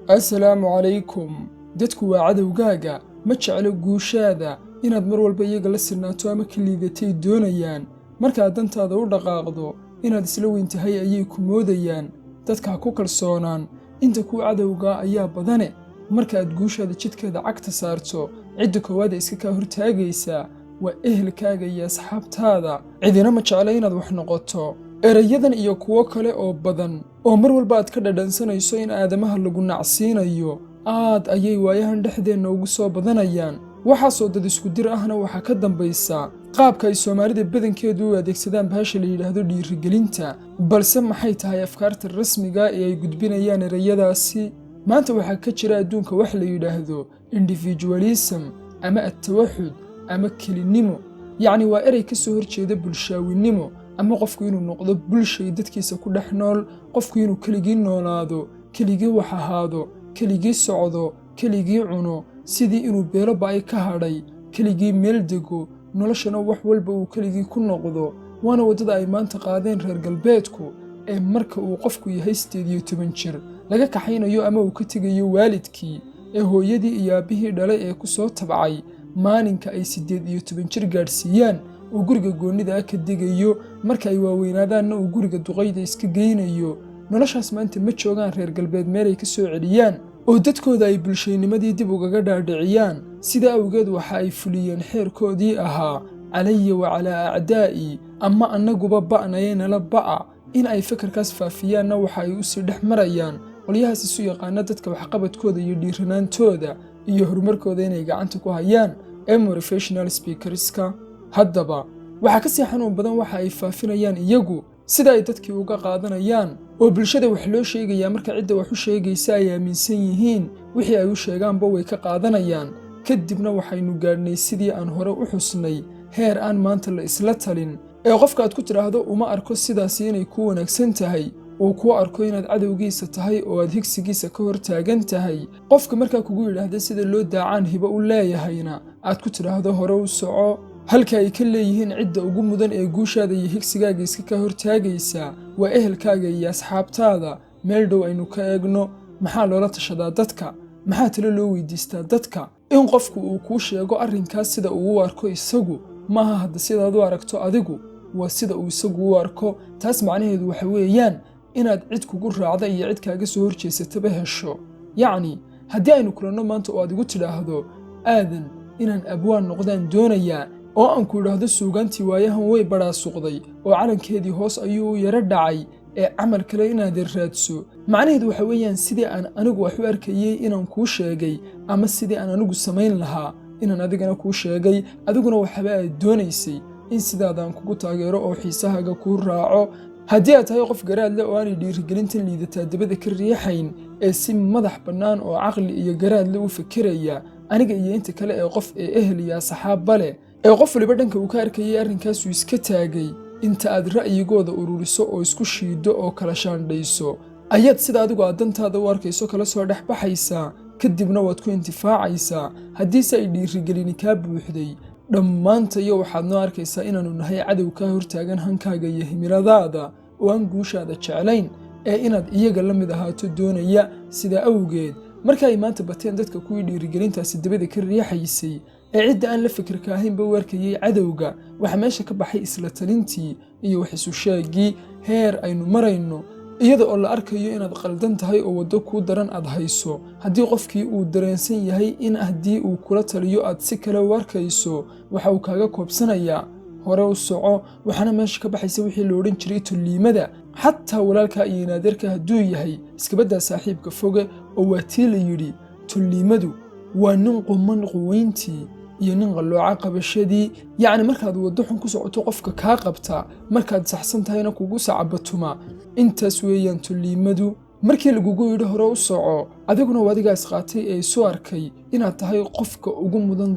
assalaamu calaykum. dadku waa cadowgaaga, ma jeclo guushaada, inaad mar walba iyaga la sinaato ama ka liidatay doonayaan. markaad dantaada u dhaqaaqdo inaad isla weyn tahay ayay ku moodayaan. dadka ha ku kalsoonaan, inta kuu cadowgaa ayaa badane. markaaad guushaada jidkeeda cagta saarto, cidda koowaad ee iska kaa hortaagaysaa waa ehelkaaga iyo asxaabtaada. cidina ma jeclo inaad wax noqoto. erayadan iyo kuwo kale oo badan oo mar walba aad ka dhadhansanayso in aadamaha lagu nacsiinayo, aad ayay waayahan dhexdeenna ugu soo badanayaan. waxaasoo dad isku dir ahna waxaa ka dambaysa qaabka ay Soomaalida badankeedu u adeegsadaan bahasha la yidhaahdo dhiirigelinta. balse maxay tahay afkaarta rasmiga ee ay gudbinayaan erayadaasi? maanta waxaa ka jira adduunka wax la yidhaahdo individualism ama at-tawaxud ama kelinimo. yacni waa erey ka soo horjeeda bulshaawinimo ama qofku inuu noqdo bulshay dadkiisa ku dhex nool, qofku inuu keligii noolaado, keligii wax ahaado, keligii socdo, keligii cuno, sidii inuu beelo ba'ay ka hadhay, keligii meel dego, noloshana wax walba uu keligii ku noqdo. waana waddada ay maanta qaadeen reer galbeedku ee marka uu qofku yahay 18 jir laga kaxaynayo ama uu ka tegayo waalidkii ee hooyadii iyo aabbihii dhalay ee ku soo tabcay. maalinka ay 18 jir gaadhsiiyaan uu guriga goonnida ka degayo, marka ay waaweynaadaanna uu guriga duqayda iska geynayo. noloshaas maanta ma joogaan reer galbeed meel ay ka soo celiyaan oo dadkooda ay bulshaynimadii dib ugaga dhaadhiciyaan. sida awgeed waxa ay fuliyeen xeerkoodii ahaa calaya wa calaa acdaa'i, ama annaguba ba'naye nala ba'a. in ay fakarkaas faafiyaanna waxa ay u sii dhex marayaan qolyahaas isu yaqaana dadka waxqabadkooda iyo dhiiranaantooda iyo horumarkooda inay gacanta ku hayaan ee motivational speakerska. haddaba waxaa ka sii xanuun badan waxa ay faafinayaan iyagu, sida ay dadkii uga qaadanayaan oo bulshada wax loo sheegayaa marka cidda wax u sheegaysa ay aaminsan yihiin wixii ay u sheegaanba way ka qaadanayaan. kadibna waxaynu gaadhnay sidii aan hore u xusnay heer aan maanta la isla talin ee qofka aad ku tidhaahdo uma arko sidaasi inay kuu wanaagsan tahay, uu kuu arko inaad cadowgiisa tahay oo aad higsigiisa ka hor taagan tahay. qofka markaa kugu yidhaahda sida loo daacaan hibo u leeyahayna aad ku tidhaahdo hore u soco. halka ay ka leeyihiin cidda ugu mudan ee guushaada iyo higsigaaga iska ka hortaagaysa waa ehelkaaga iyo asxaabtaada. meel dhow aynu ka eegno, maxaa loola tashadaa dadka? maxaa talo loo weydiistaa dadka? in qofku uu kuu sheego arrinkaas sida uu u arko isagu, maaha hadda sidaad u aragto adigu, waa sida uu isagu u arko. taas macnaheedu waxa weeyaan inaad cid kugu raacda iyo cid kaaga soo horjeesataba hesho. yacni haddii aynu kulanno maanta oo aad igu tidhaahdo aadan inaan abwaan noqdaan doonayaa, oo aan ku idhaahdo suugaantii waayahan way badhaasuqday oo calankeedii hoos ayuu u yara dhacay ee camal kale inaad raadso, macnaheedu waxa weeyaan sidii aan anigu wax u arkayey inaan kuu sheegay, ama sidii aan anigu samayn lahaa inaan adigana kuu sheegay. adiguna waxaba aad doonaysay in sidaadaan kugu taageero oo xiisahaaga kuu raaco. haddii aad tahay qof garaad leh oo aanay dhiirigelintan liidataa dabada ka riixayn ee si madax bannaan oo caqli iyo garaad leh u fikiraya, aniga iyo inta kale ee qof ee ehel iyo asxaabba leh ee qof waliba dhanka uu ka arkayay arrinkaasuu iska taagay, inta aad ra'yigooda ururiso oo isku shiiddo oo kala shaandhayso ayaad sida adigu aad dantaada u arkayso kala soo dhex baxaysaa. kadibna waad ku intifaacaysaa. haddiise ay dhiirigelini kaa buuxday, dhammaantayo waxaad noo arkaysaa inaannu nahay cadow kaa hortaagan hankaaga iyo himiladaada oo aan guushaada jeclayn ee inaad iyaga la mid ahaato doonaya. sidaa awgeed marka ay maanta bateen dadka kuwii dhiirigelintaasi dabada ka riixaysay ee cidda aan la fikirka ahaynba u arkayay cadowga, waxa meesha ka baxay isla talintii iyo wax isu sheegii. heer aynu marayno iyada oo la arkayo inaad qaldan tahay oo waddo kuu daran aad hayso. haddii qofkii uu dareensan yahay in haddii uu kula taliyo aad si kale u arkayso, waxa uu kaaga koobsanayaa hore u soco. waxaana meesha ka baxaysa wixii la odhan jiray tulliimada. xataa walaalkaa iyo naadirka hadduu yahay iskabaddaa saaxiibka foge, oo waa tii la yidhi tulliimadu waa nin quman quweyntii iyo nin qallooca qabashadii. yacni markaad waddo xun ku socoto qofka kaa qabta, markaad saxsan tahayna kugu sacabatuma. intaas weeyaan tulliimadu. markii lagugu yidhi hore u soco, adiguna wadigaas qaatay ee isu arkay inaad tahay qofka ugu mudan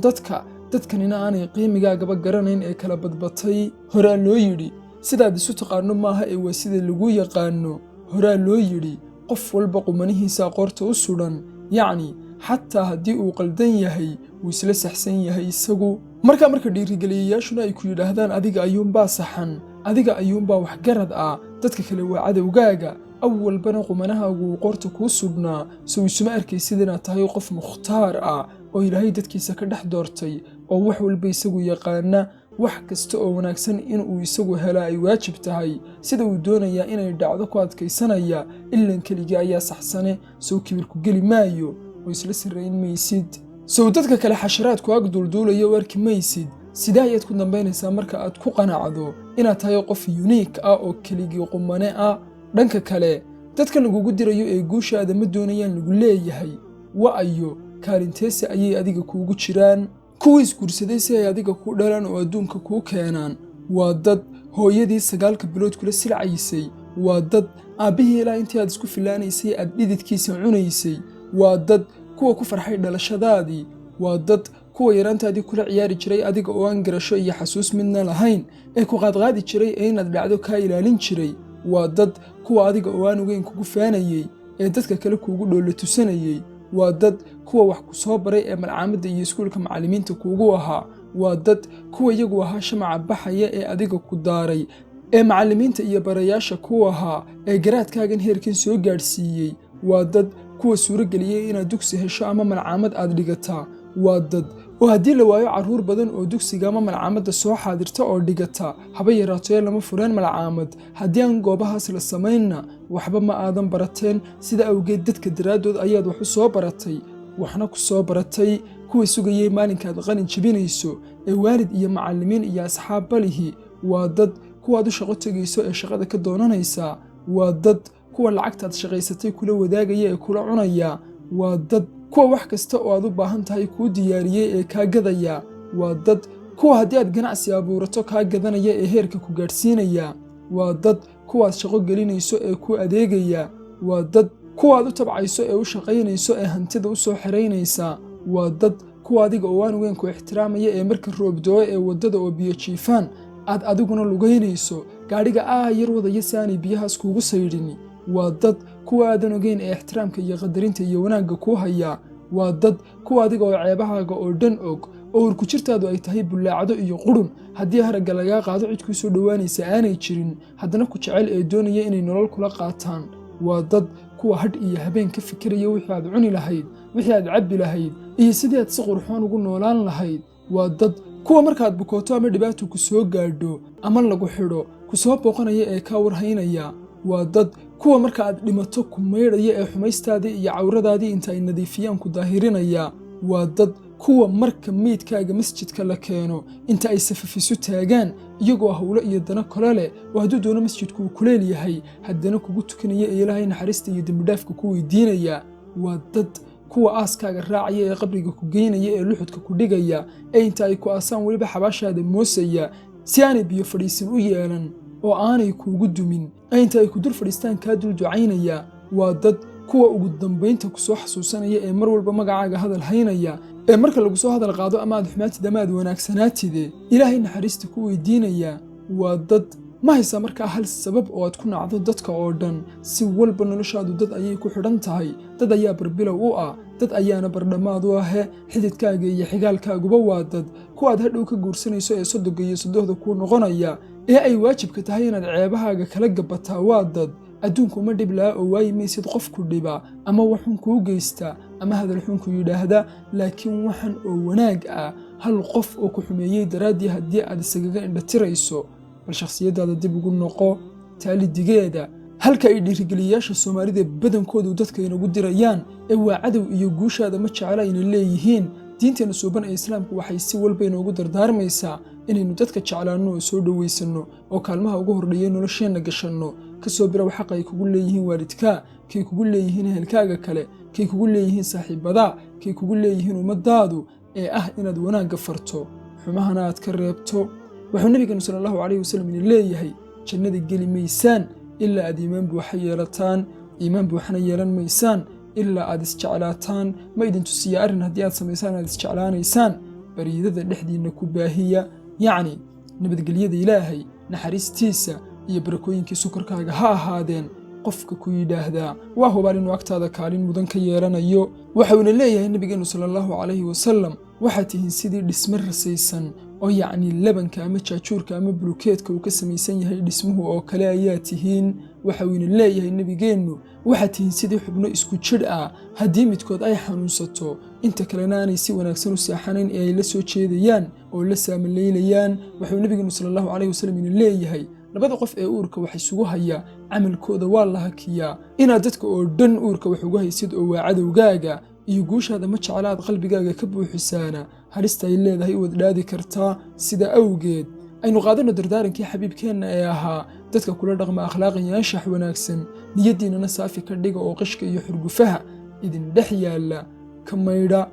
dadkanina aanay qiimigaagaba garanayn ee kala badbatay. horaa loo yidhi sidaad isu taqaano maaha ee waa sida lagu yaqaano. horaa loo yidhi qof walba qumanihiisa qoorta u sudhan. yacni xataa haddii uu qaldan yahay wuu isla saxsan yahay isagu. marka dhiirigeliyayaashuna ay ku yidhaahdaan adiga ayuunbaa saxan, adiga ayuunbaa waxgarad ah, dadka kale waa cadowgaaga, awalbana qumanahaagu uu qoorta kuu sugnaa sow isuma arkaysid inaad tahay qof mukhtaar ah oo ilaahay dadkiisa ka dhex doortay oo wax walba isagu yaqaana wax kasta oo wanaagsan inuu isagu helaa ay waajib tahay sida uu doonayaa inay dhacdo ku adkaysanaya ilan keligii ayaa saxsane sow kibirku geli maayo oo isla sirayn maysid sow dadka kale xasharaadku ag duulduulaya u arki maysid sidee ayaad ku dambaynaysaa marka aad ku qanacdo inaad tahay qof uniik ah oo keligii qumane ah dhanka kale dadka lagugu dirayo ee guushaada ma doonayaan lagu leeyahay wa'ayo kaalinteese ayay adiga kuugu jiraan kuwii isguursaday si ay adiga kuu dhalaan oo adduunka kuu keenaan waa dad hooyadii 9 bilood kula silcaysay waa dad aabbihii ilaa intii aad isku filaanaysay aad dhididkiisa cunaysay waa dad kuwa ku farxay dhalashadaadii waa dad kuwa yaraantaadii kula ciyaari jiray adiga oo aan garasho iyo xasuus midna lahayn ee ku qaadqaadi jiray ee inaad dhacdo kaa ilaalin jiray waa dad kuwa adiga oo aan ogeyn kugu faanayay ee dadka kale kuugu dhoolo tusanayay waa dad kuwa wax ku soo baray ee malcaamadda iyo iskuulka macallimiinta kuugu ahaa waa dad kuwa iyagu ahaa shamaca baxaya ee adiga ku daaray ee macallimiinta iyo barayaasha ku ahaa ee garaadkaagan heerkan soo gaadhsiiyey waa dad kuwa suuro geliyay inaad dugsi hesho ama malcaamad aad dhigataa waa dad oo haddii la waayo carruur badan oo dugsiga ama malcaamadda soo xaadirta oo dhigata haba yaraato lama fureen malcaamad haddii aan goobahaas la samaynna waxba ma aadan barateen sida awgeed dadka daraaddood ayaad wax u soo baratay waxna ku soo baratay kuwa sugayay maalinkaad qalin jebinayso ee waalid iyo macallimiin iyo asxaabba lihi waa dad kuwaad u shaqo tegayso ee shaqada ka doonanaysa waa dad kuwa lacagtaad shaqaysatay kula wadaagaya ee kula cunaya waa dad kuwa wax kasta oo aad u baahan tahay kuu diyaariyey ee kaa gadaya waa dad kuwa haddii aad ganacsi abuurato kaa gadanaya ee heerka ku gaadhsiinaya waa dad kuwaad shaqo gelinayso ee ku adeegaya waa dad kuwaad u tabcayso ee u shaqaynayso ee hantida u soo xiraynaysa waa dad kuwa adiga oo aan weyn ku ixtiraamaya ee marka roobdoo ee waddada oo biyo jiifaan aad adiguna lugaynayso gaadhiga yar wadaya si aanay biyahaas kuugu saydhin waa dad kuwa aadan ogeyn ee ixtiraamka iyo qadarinta iyo wanaagga kuu haya waa dad kuwa adiga oo ceebahaaga oo dhan og oo urkujirtaadu ay tahay bullaacdo iyo qurun haddii haragga lagaa qaado cid kuu soo dhowaanaysa aanay jirin haddana ku jecel ee doonaya inay nolol kula qaataan waa dad kuwa hadh iyo habeen ka fikiraya wixii aad cuni lahayd wixii aad cabbi lahayd iyo sidii aad si qurxoon ugu noolaan lahayd waa dad kuwa markaad bukooto ama dhibaato ku soo gaadho ama lagu xidho ku soo booqanaya ee kaa warhaynaya waa dad kuwa marka aad dhimato ku maydhaya ee xumaystaadii iyo cawradaadii inta ay nadiifiyaan ku daahirinaya waa dad kuwa marka meydkaaga masjidka la keeno inta ay safafiso taagaan iyagoo hawlo iyo dana kale leh oo hadduu doono masjidku uu kuleel yahay haddana kugu tukanaya ee ilaahay naxariista iyo dembidhaafka ku weydiinaya waa dad kuwa aaskaaga raacaya ee qabriga ku geynaya ee luxudka ku dhigaya ee inta ay ku aasaan weliba xabaashaada moosaya si aanay biyo fadhiisin u yeelan oo aanay kuugu dumin ee inta ay ku dul fadhiistaan kaa dul ducaynaya waa dad kuwa ugu dambaynta ku soo xasuusanaya ee mar walba magacaaga hadal haynaya ee marka lagu soo hadal qaado ama aad xumaatid ama aad wanaagsanaatide ilaahay naxariista ku weydiinaya waa dad ma haysaa markaa hal sabab oo aad ku nacdo dadka oo dhan si walba noloshaadu dad ayay ku xidhan tahay dad ayaa barbilow u ah dad ayaana bardhammaad u ahe xididkaaga iyo xigaalkaaguba waa dad kuwaad hadhow ka guursanayso ee sodoga iyo sodohda kuu noqonaya ee ay waajibka tahay inaad ceebahaaga kala gabataa waa dad adduunku uma dhib laha oo waayi maysid qofku dhiba ama waxun kuu geysta ama hadal xun ku yidhaahda laakiin waxan oo wanaag ah hal qof oo ku xumeeyey daraaddii haddii aad isagaga indhatirayso bal shakhsiyaddaada dib ugu noqo taalidigeeda halka ay dhiirigeliyayaasha Soomaalida badankoodu dadka inagu dirayaan ee waa cadow iyo guushaada ma jecla inay leeyihiin diinteena suuban ee islaamku waxay si walba inoogu dardaarmaysaa inaynu dadka jeclaanno oo soo dhaweysano oo kaalmaha ugu hordheeya nolosheena gashanno ka soo biraw xaq ay kugu leeyihiin waalidka kay kugu leeyihiin ehelkaaga kale kay kugu leeyihiin saaxiibada kay kugu leeyihiin ummadaadu ee ah inaad wanaagga farto xumahana aad ka reebto wuxuu nabigeenu sallallahu alayhi wasallam leeyahay jannada geli maysaan ilaa aad iimaan buuxa yeelataan iimaan buuxana yeelan maysaan ilaa aad isjeclaataan ma idin tusiya arrin haddii aad samaysaan aad isjeclaanaysaan bariidada dhexdiinna ku baahiya yacni nabadgelyada ilaahay naxariistiisa iyo barakooyinkii sukarkaaga ha ahaadeen qofka ku yidhaahdaa waa hubaal inuu agtaada kaalin mudan ka yeelanayo waxauna leeyahay nabigeenu sallallahu alayhi wasallam waxaad tihiin sidii dhisme rasaysan oo yacni labanka ama jaajuurka ama bulukeedka uu ka samaysan yahay dhismuhu oo kale ayaa tihiin. waxa uu ina leeyahay nebigeennu, waxaad tihiin sidii xubno isku jidh ah, haddii midkood ay xanuunsato inta kalena aanay si wanaagsan u seexanayn ee ay la soo jeedayaan oo la saamalaylayaan. wuxuu nebigeenu sallallahu calayhi wasallam ina leeyahay, labada qof ee uurka wax isugu haya camalkooda waa la hakiyaa. inaad dadka oo dhan uurka wax uga haysid oo waa cadowgaaga iyo guushaada ma jeclaad qalbigaaga ka buuxisaana halista ay leedahay u wadhaadi kartaa. sida awgeed aynu qaadano dardaarankii xabiibkeenna ee ahaa dadka kula dhaqma akhlaaqan iyo anshax wanaagsan, niyaddiinana saafi ka dhiga oo qishka iyo xurgufaha idin dhex yaalla ka maydha.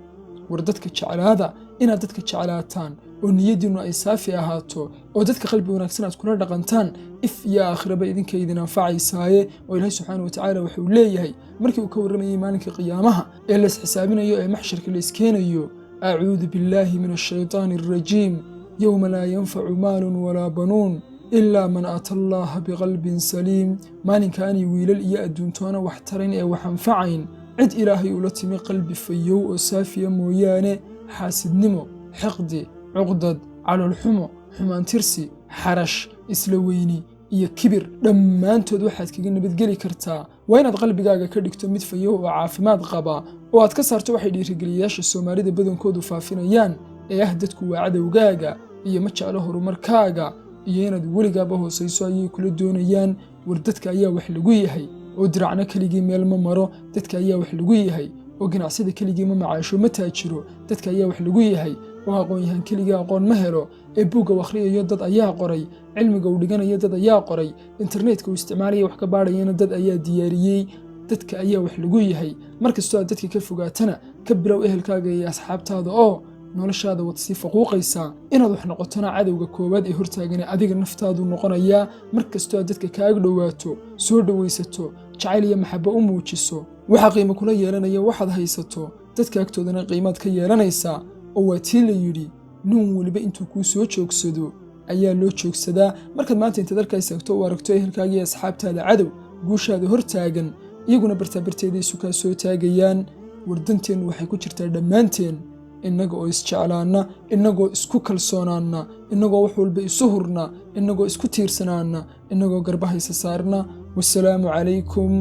war dadka jeclaada inaad dadka jeclaataan oo niyaddiinnu ay saafi ahaato oo dadka qalbi wanaagsan aad kula dhaqantaan, if iyo aakhiraba idinka idin anfacaysaaye. oo ilaahay subxaana wa tacaala wuxuu leeyahay markii uu ka warramayay maalinka qiyaamaha ee lays xisaabinayo ee maxsharka la iskeenayo, acuudu billaahi min ashaytaani alrajiim yowma laa yanfacu maalun walaa banuun ilaa man ata allaaha biqalbin saliim. maalinka aanay wiilal iyo adduuntoona wax tarayn ee wax anfacayn cid ilaahay ula timi qalbi fayow oo saafiya mooyaane. xaasidnimo, xiqdi, cuqdad, caloolxumo, xumaantirsi, xarash, isla weyni iyo kibir dhammaantood waxaad kaga nabadgeli kartaa waa inaad qalbigaaga ka dhigto mid fayow oo caafimaad qaba oo aad ka saarto waxay dhiirigeliyayaasha Soomaalida badankoodu faafinayaan ee ah dadku waa cadowgaaga iyo ma jeclo horumarkaaga iyo inaad weligaaba hoosayso ayay kula doonayaan. war dadka ayaa wax lagu yahay oo diracna keligii meel ma maro, dadka ayaa wax lagu yahay oo ganacsida keligii ma macaasho ma taajiro, dadka ayaa wax lagu yahay oo aqoon-yahan keligii aqoon ma helo ee buugga uu akhriyayo dad ayaa qoray, cilmiga uu dhiganayo dad ayaa qoray, internetka uu isticmaalaya wax ka baadhayana dad ayaa diyaariyey. dadka ayaa wax lagu yahay. markastoo aad dadka ka fogaatana ka bilow ehelkaaga iyo asxaabtaada oo noloshaada wad sii faquuqaysaa. inaad wax noqotona cadowga koowaad ee hortaagane adiga naftaadu noqonayaa. markastoo aad dadka kaaga dhowaato, soo dhowaysato, jacayl iyo maxabo u muujiso, waxa qiimo kula yeelanaya waxaad haysato, dadka agtoodana qiimaad ka yeelanaysaa. oo waa tii la yidhi nin weliba intuu kuu soo joogsado ayaa loo joogsadaa. markaad maanta intaad halkaa istaagto u aragto ehelkaaga iyo asxaabtaada cadow guushaada hortaagan, iyaguna bartaabarteeda isu kaa soo taagayaan. wardanteennu waxay ku jirtaa dhammaanteen innaga oo isjeclaanna, innagoo isku kalsoonaanna, innagoo wax walba isu hurna, innagoo isku tiirsanaanna, innagoo garbahaysa saarna. wassalaamu calaykum.